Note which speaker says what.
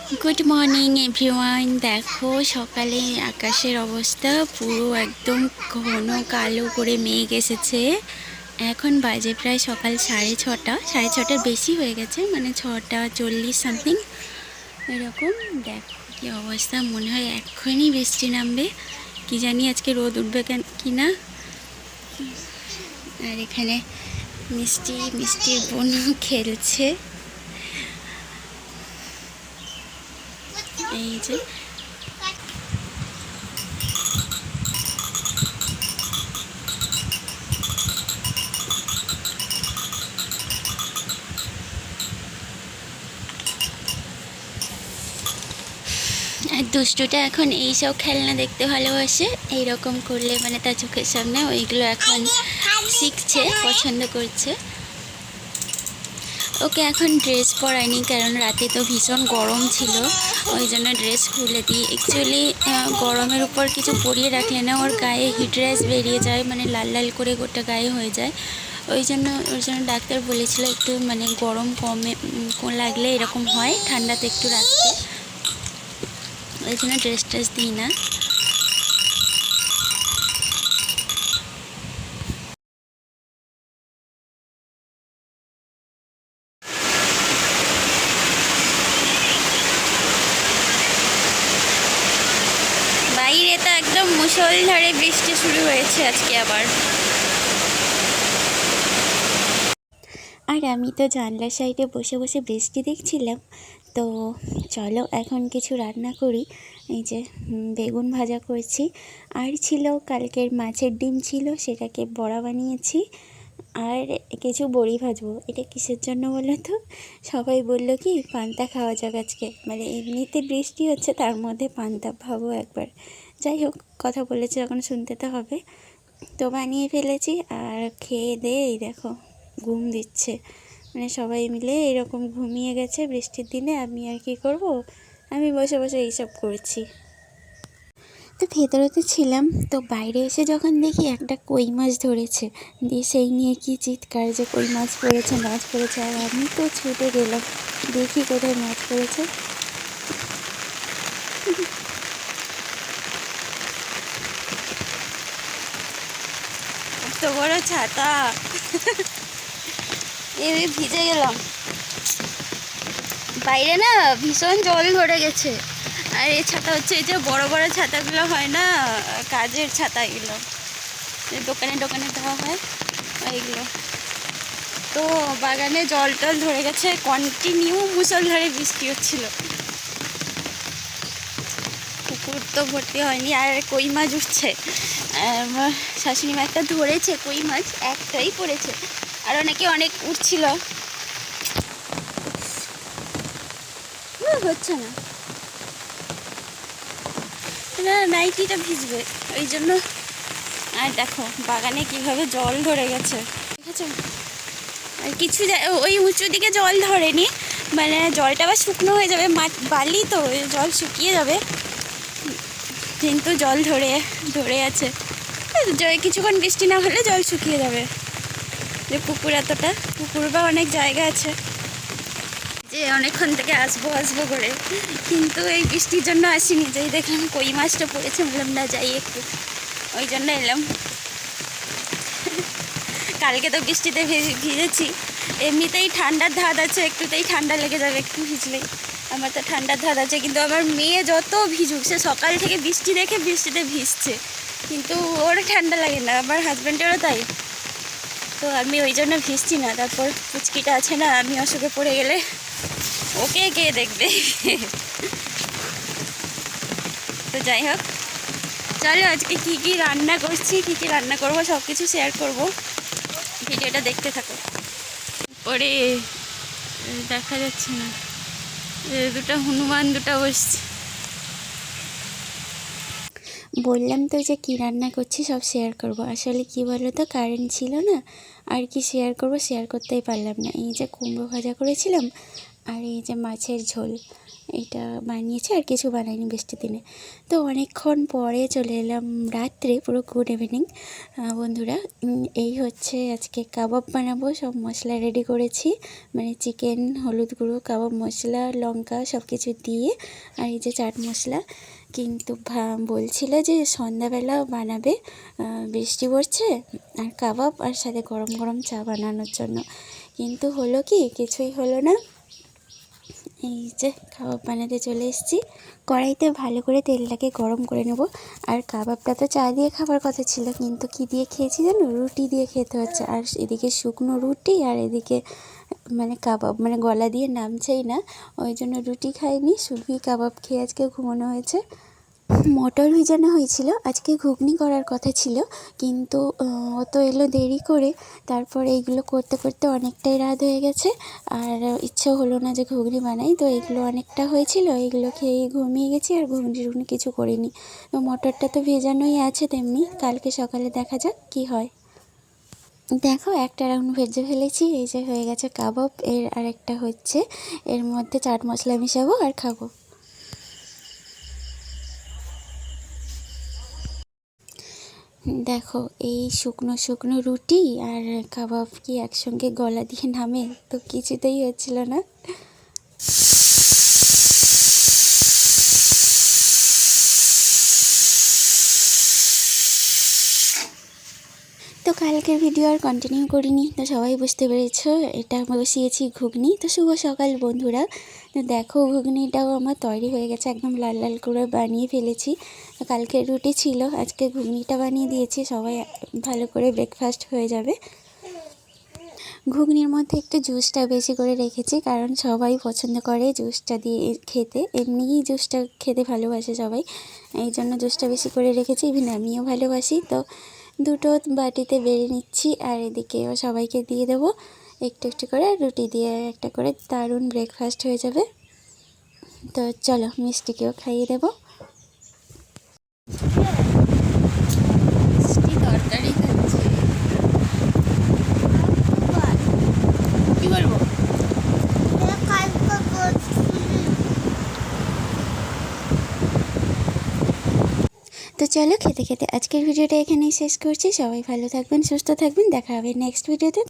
Speaker 1: Good morning everyone. দেখো সকালে আকাশের অবস্থা পুরো একদম ঘন কালো করে মেঘ এসেছে। এখন বাজে প্রায় সকাল 6:30, 6:30টার বেশি হয়ে গেছে, মানে 6:40 সামথিং এরকম। দেখো কি অবস্থা, মনে হয় এক্ষুনি বৃষ্টি নামবে, কি জানি আজকে রোদ উঠবে কি না। আর এখানে মিষ্টির বোনও খেলছে। এই যে আর দুষ্টুটা এখন এইসব খেলনা দেখতে ভালোবাসে, এইরকম করলে মানে তার চোখের সামনে ওইগুলো এখন শিখছে, পছন্দ করছে। ওকে এখন ড্রেস পরায়নি, কারণ রাতে তো ভীষণ গরম ছিল, ওই জন্য ড্রেস খুলে দিই। অ্যাকচুয়ালি গরমের উপর কিছু পরিয়ে রাখলে না ওর গায়ে হিট র্যাশ বেরিয়ে যায়, মানে লাল লাল করে গোটা গায়ে হয়ে যায়। ওই জন্য ডাক্তার বলেছিল একটু মানে গরম কমে লাগলে এরকম হয়, ঠান্ডাতে একটু রাখতে, ওই জন্য ড্রেস দিই না। বাইরে তো একদম মুষলধারে বৃষ্টি শুরু হয়েছে আজকে আবার। আর আমি তো জানলার সাইডে বসে বসে বৃষ্টি দেখছিলাম। তো চলো এখন কিছু রান্না করি। এই যে বেগুন ভাজা করছি, আর ছিল কালকের মাছের ডিম ছিল, সেটাকে বড়া বানিয়েছি। আর কিছু বড়ি ভাজবো। এটা কিসের জন্য বলো তো? সবাই বললো কি পান্তা খাওয়া যাক আজকে, মানে এমনিতে বৃষ্টি হচ্ছে তার মধ্যে পান্তা, ভাবো একবার। যাই হোক, কথা বলেছে যখন শুনতে তো হবে। তো বানিয়ে ফেলেছি, আর খেয়ে দিয়ে এই দেখো ঘুম দিচ্ছে, মানে সবাই মিলে এরকম ঘুমিয়ে গেছে বৃষ্টির দিনে। আমি আর কি করব, আমি বসে বসে এইসব করছি। তো ভেতরেতে ছিলাম, তো বাইরে এসে যখন দেখি একটা কই মাছ ধরেছে, দিয়ে সেই নিয়ে কি চিৎকার যে কই মাছ পড়েছে, মাছ পড়েছে। আর আমি তো ছুটে গেলাম, দেখি কোথায় মাছ পড়েছে। এত বড় ছাতা, এই ভিজে গেলাম। বাইরে না ভীষণ জল ধরে গেছে। আর এই ছাতা হচ্ছে এই যে বড় বড় ছাতাগুলো হয় না, কাজের ছাতা, এগুলো দোকানে দোকানে দেওয়া হয় এইগুলো। তো বাগানে জল টল ধরে গেছে, কন্টিনিউ মুষলধারে বৃষ্টি হচ্ছিল। পুকুর তো ভর্তি হয়নি, আর কই মাছ উঠছে। শাশুড়ি মা একটা ধরেছে কই মাছ, একটাই পড়েছে, আর অনেকে অনেক উঠছিল। হচ্ছে না, না নাইটিটা ভিজবে ওই জন্য। আর দেখো বাগানে কিভাবে জল ধরে গেছে, ঠিক আছে। আর কিছু ওই উঁচু দিকে জল ধরেনি, মানে জলটা আবার শুকনো হয়ে যাবে, বালি তো জল শুকিয়ে যাবে, কিন্তু জল ধরে আছে। কিছুক্ষণ বৃষ্টি না হলে জল শুকিয়ে যাবে। যে পুকুর এতটা, পুকুর বা অনেক জায়গা আছে যে অনেকক্ষণ থেকে আসবো করে, কিন্তু এই বৃষ্টির জন্য আসিনি। যেই দেখলাম কই মাছটা পড়েছে, বললাম না যাই একটু, ওই জন্য এলাম। কালকে তো বৃষ্টিতে ভিজেছি, এমনিতেই ঠান্ডার ধাত আছে, একটুতেই ঠান্ডা লেগে যাবে একটু ভিজলেই। আমার তো ঠান্ডার ধাত আছে, কিন্তু আমার মেয়ে যত ভিজুক, সে সকাল থেকে বৃষ্টি দেখে বৃষ্টিতে ভিজছে, কিন্তু ওর ঠান্ডা লাগে না, আমার হাজব্যান্ডেরও তাই। তো আমি ওই জন্য ভিজছি না। তারপর পুচকিটা আছে না, আমি অসুখে পড়ে গেলে ওকে কে দেখবে। তো যাই হোক, চলো আজকে কি কি রান্না করছি, কি কি রান্না করবো সব কিছু শেয়ার করব, ভিডিওটা দেখতে থাকো। পরে দেখা যাচ্ছে না, দুটো হনুমান দুটো বসছে। বললাম তো যে কী রান্না করছি সব শেয়ার করব। আসলে কি বলো তো, কারেন্ট ছিল না, আর কি শেয়ার করতেই পারলাম না। এই যে কুমড়ো ভাজা করেছিলাম, আর এই যে মাছের ঝোল এটা বানিয়েছি, আর কিছু বানাইনি বৃষ্টির দিনে। তো অনেকক্ষণ পরে চলে এলাম রাত্রে, পুরো গুড ইভিনিং বন্ধুরা। এই হচ্ছে আজকে কাবাব বানাবো, সব মশলা রেডি করেছি, মানে চিকেন, হলুদ গুঁড়ো, কাবাব মশলা, লঙ্কা সব কিছু দিয়ে, আর এই যে চাট মশলা। কিন্তু বলছিল যে সন্ধ্যাবেলা বানাবে, বৃষ্টি পড়ছে আর কাবাব, আর সাথে গরম গরম চা বানানোর জন্য। কিন্তু হলো কি, কিছুই হলো না। এই যে কাবাব বানাতে চলে এসেছি। কড়াইতে ভালো করে তেলটাকে গরম করে নেব। আর কাবাবটা তো চা দিয়ে খাবার কথা ছিল, কিন্তু কি দিয়ে খেয়েছি জানো, রুটি দিয়ে খেতে হচ্ছে। আর এদিকে শুকনো রুটি, আর এদিকে মানে কাবাব, মানে গলা দিয়ে নামছেই না, ওই জন্য রুটি খাইনি, শুধুই কাবাব খেয়ে আজকে ঘুমানো হয়েছে। মটর ভিজানো হয়েছিল, আজকে ঘুগনি করার কথা ছিল, কিন্তু ও তো এলো দেরি করে। তারপরে এইগুলো করতে করতে অনেকটাই রাত হয়ে গেছে, আর ইচ্ছেও হলো না যে ঘুগনি বানাই। তো এগুলো অনেকটা হয়েছিল, এগুলো খেয়ে ঘুমিয়ে গেছি, আর ঘুগনি কিছু করিনি। তো মটরটা তো ভেজানোই আছে, তেমনি কালকে সকালে দেখা যাক কি হয়। দেখো একটা রাউন্ড ভেজে ফেলেছি, এই যে হয়ে গেছে কাবাব। এর আরেকটা হচ্ছে, এর মধ্যে চাট মশলা মিশাবো আর খাবো। দেখো এই শুকনো শুকনো রুটি আর কাবাব কি একসঙ্গে গলা দিয়ে নামে? তো কিছুতেই হচ্ছিল না। তো কালকের ভিডিও আর কন্টিনিউ করিনি, তো সবাই বুঝতে পেরেছো এটা বসিয়েছি ঘুগনি। তো শুভ সকাল বন্ধুরা। তো দেখো ঘুগনিটাও আমার তৈরি হয়ে গেছে, একদম লাল লাল করে বানিয়ে ফেলেছি। তো কালকের রুটি ছিল, আজকে ঘুগনিটা বানিয়ে দিয়েছি, সবাই ভালো করে ব্রেকফাস্ট হয়ে যাবে। ঘুগনির মধ্যে একটু জুসটা বেশি করে রেখেছি, কারণ সবাই পছন্দ করে জুসটা দিয়ে খেতে, এমনিই জুসটা খেতে ভালোবাসে সবাই, এই জন্য জুসটা বেশি করে রেখেছি। ইভেন আমিও ভালোবাসি। তো দুটো বাটিতে বেড়ে নিচ্ছি, আর এদিকেও সবাইকে দিয়ে দেবো একটু একটু করে, রুটি দিয়ে একটা করে, দারুণ ব্রেকফাস্ট হয়ে যাবে। তো চলো মিষ্টিকেও খাইয়ে দেবো। মিষ্টি তরকারি খাচ্ছে, কি বলবো? তো চলো খেতে খেতে আজকের ভিডিওটা এখানেই শেষ করছি। সবাই ভালো থাকবেন, সুস্থ থাকবেন, দেখা হবে নেক্সট ভিডিওতে।